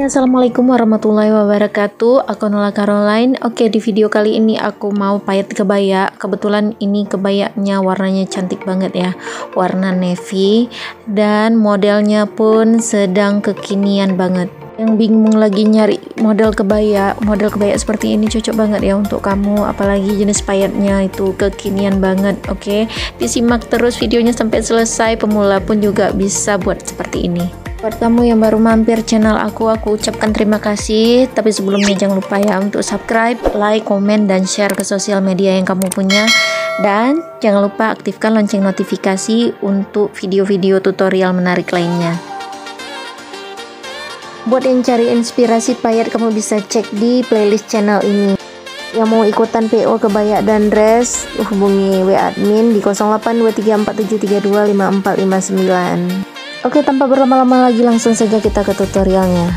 Assalamualaikum warahmatullahi wabarakatuh. Aku Nula Caroline. Oke, di video kali ini aku mau payet kebaya. Kebetulan ini kebayanya warnanya cantik banget ya, warna navy, dan modelnya pun sedang kekinian banget. Yang bingung lagi nyari model kebaya seperti ini cocok banget ya untuk kamu, apalagi jenis payetnya itu kekinian banget. Oke, disimak terus videonya sampai selesai, pemula pun juga bisa buat seperti ini. Buat kamu yang baru mampir channel aku ucapkan terima kasih. Tapi sebelumnya jangan lupa ya untuk subscribe, like, komen, dan share ke sosial media yang kamu punya. Dan jangan lupa aktifkan lonceng notifikasi untuk video-video tutorial menarik lainnya. Buat yang cari inspirasi payet, kamu bisa cek di playlist channel ini. Yang mau ikutan PO kebaya dan dress, hubungi WA admin di 082347325459. Oke, tanpa berlama-lama lagi langsung saja kita ke tutorialnya.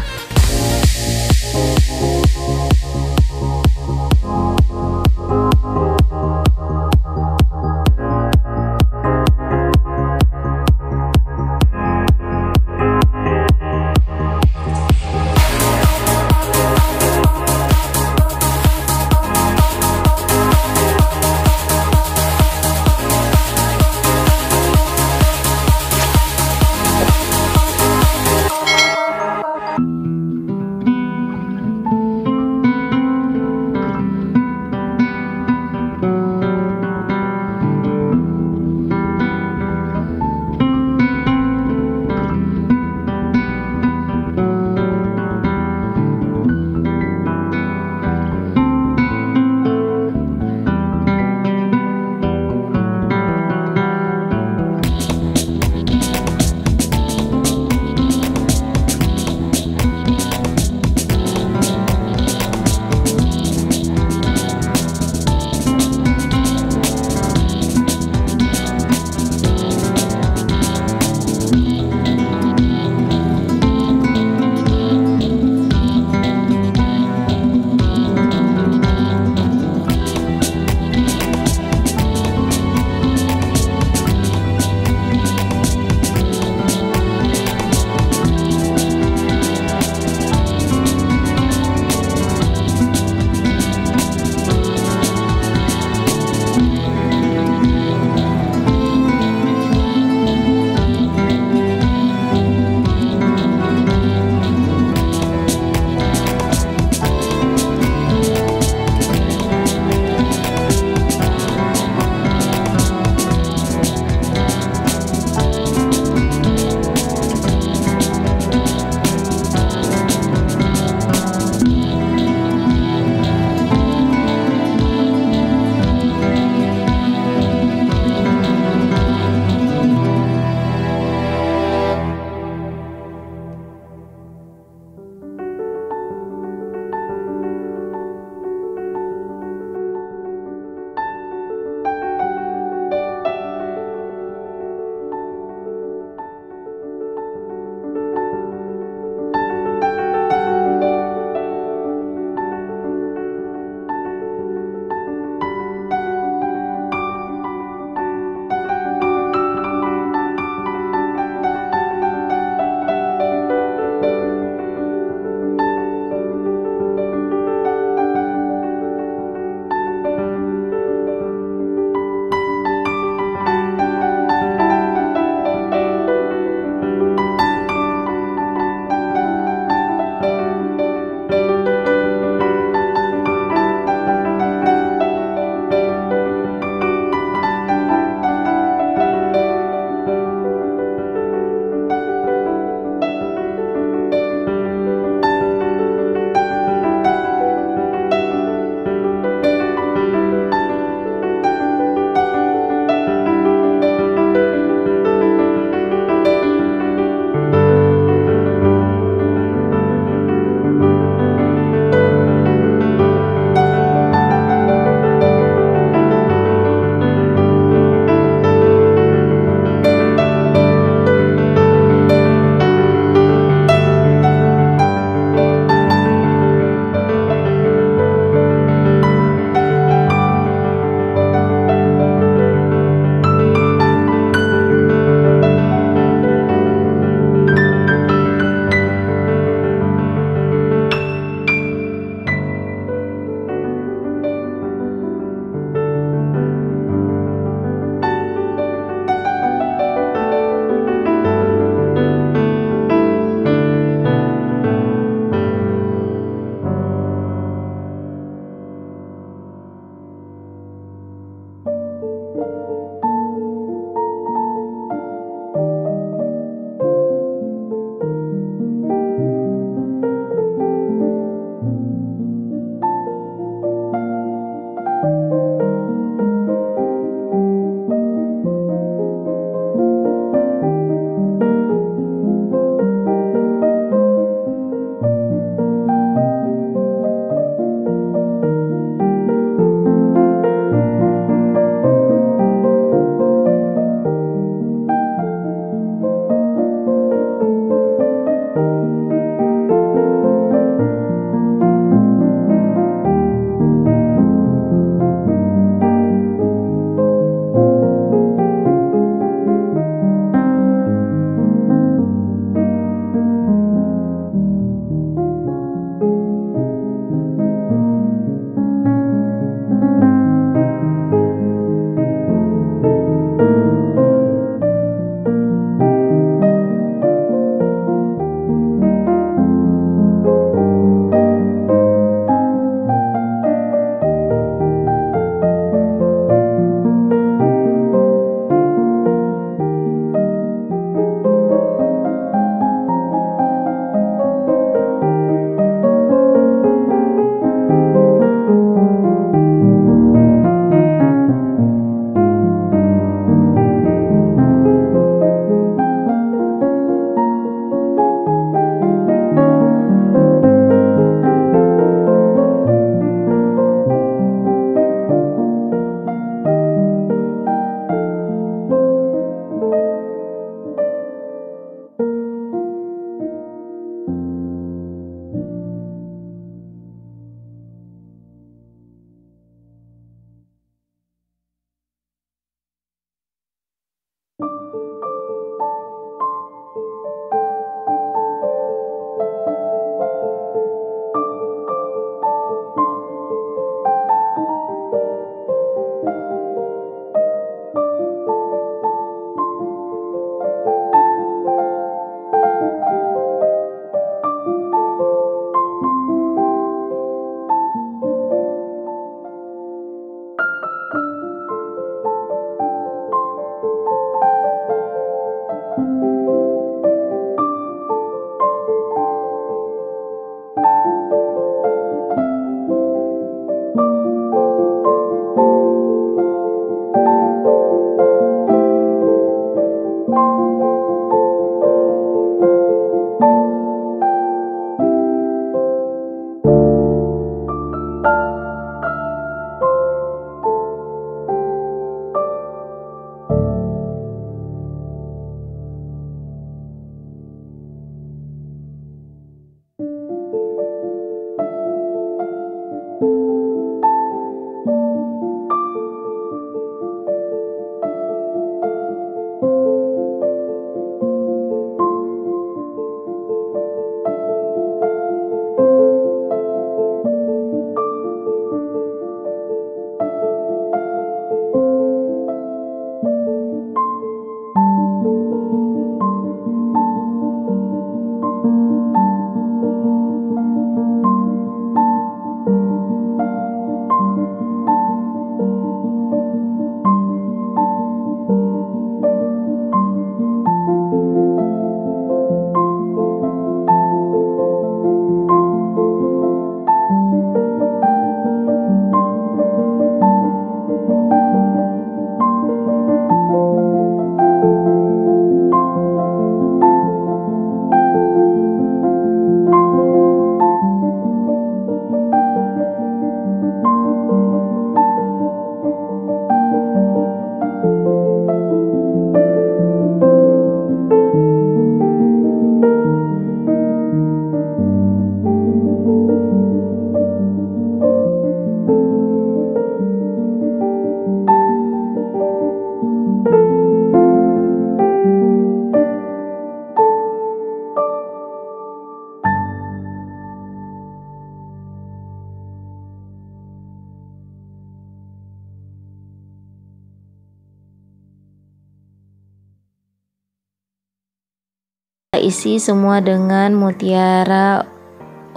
Isi semua dengan mutiara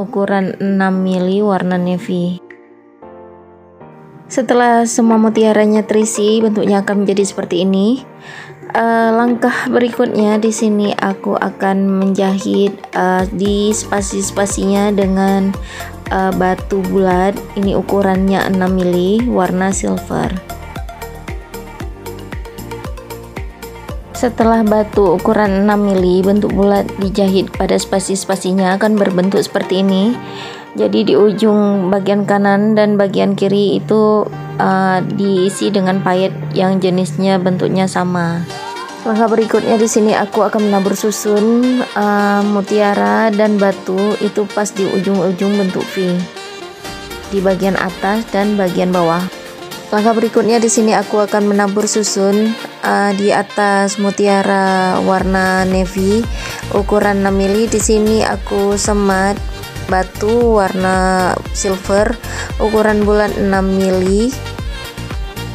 ukuran 6 mili warna navy. Setelah semua mutiaranya terisi, bentuknya akan menjadi seperti ini. Langkah berikutnya di sini aku akan menjahit di spasi-spasinya dengan batu bulat. Ini ukurannya 6 mili, warna silver. Setelah batu ukuran 6 mili bentuk bulat dijahit pada spasi-spasinya akan berbentuk seperti ini. Jadi di ujung bagian kanan dan bagian kiri itu diisi dengan payet yang jenisnya bentuknya sama. Langkah berikutnya di sini aku akan menabur susun mutiara dan batu itu pas di ujung-ujung bentuk V di bagian atas dan bagian bawah. Langkah berikutnya di sini aku akan menabur susun di atas mutiara warna navy ukuran 6 mili. Di sini aku semat batu warna silver ukuran bulat 6 mili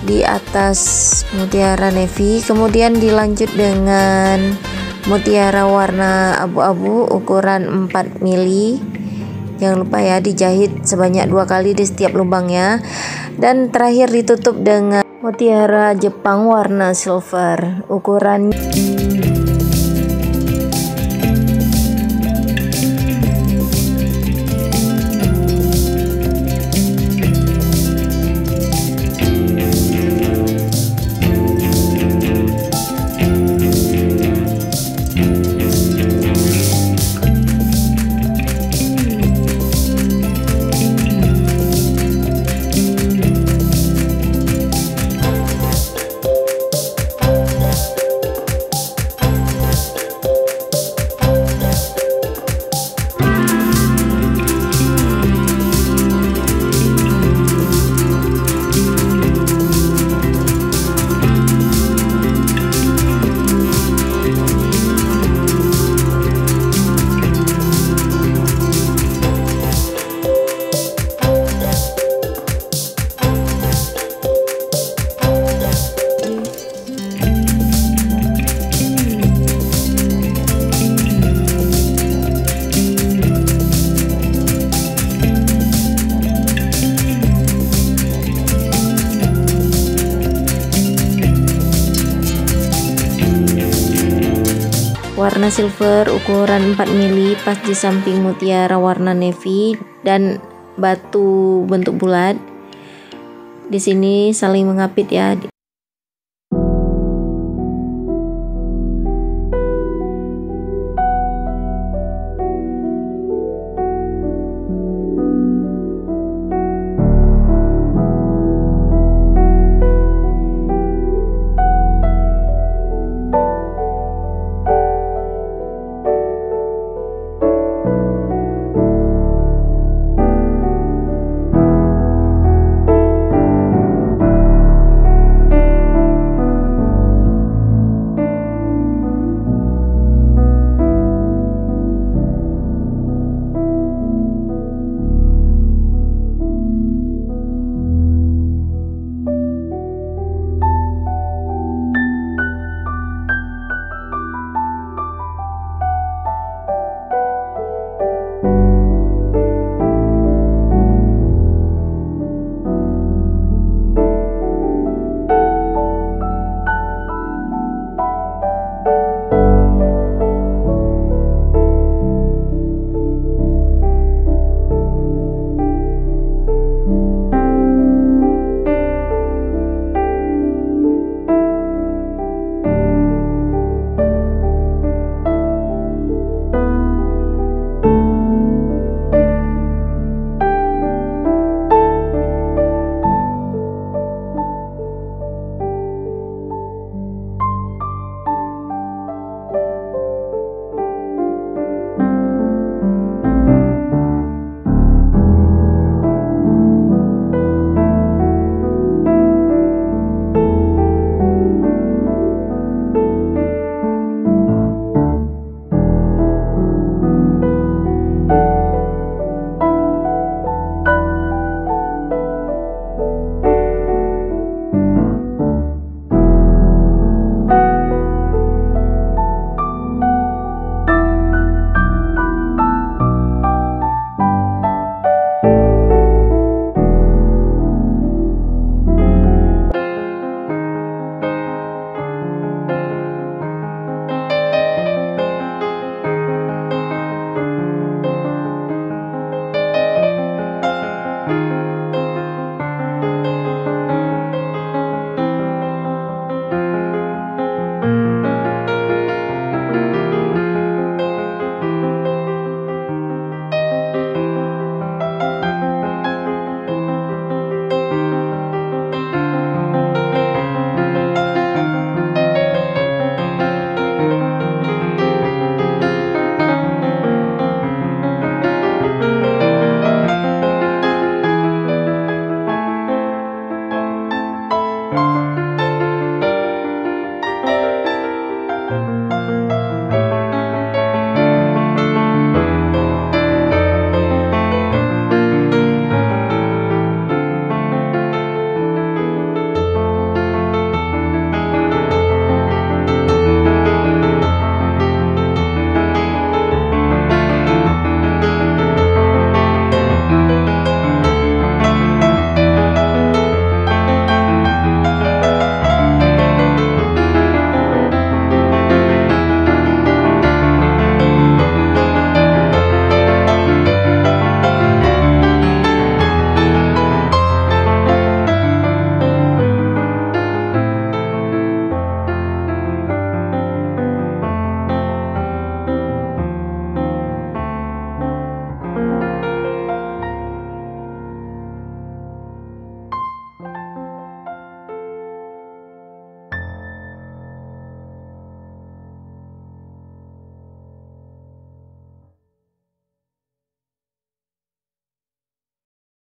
di atas mutiara navy, kemudian dilanjut dengan mutiara warna abu-abu ukuran 4 mili. Jangan lupa ya dijahit sebanyak 2 kali di setiap lubangnya, dan terakhir ditutup dengan mutiara Jepang warna silver ukuran warna silver ukuran 4 mili pas di samping mutiara warna navy dan batu bentuk bulat. Di sini saling mengapit ya.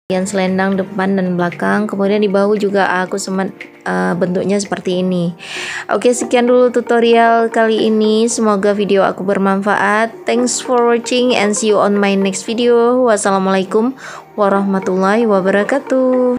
selendang depan dan belakang. Kemudian di bahu juga aku semat bentuknya seperti ini. Oke, sekian dulu tutorial kali ini. Semoga video aku bermanfaat. Thanks for watching and see you on my next video. Wassalamualaikum warahmatullahi wabarakatuh.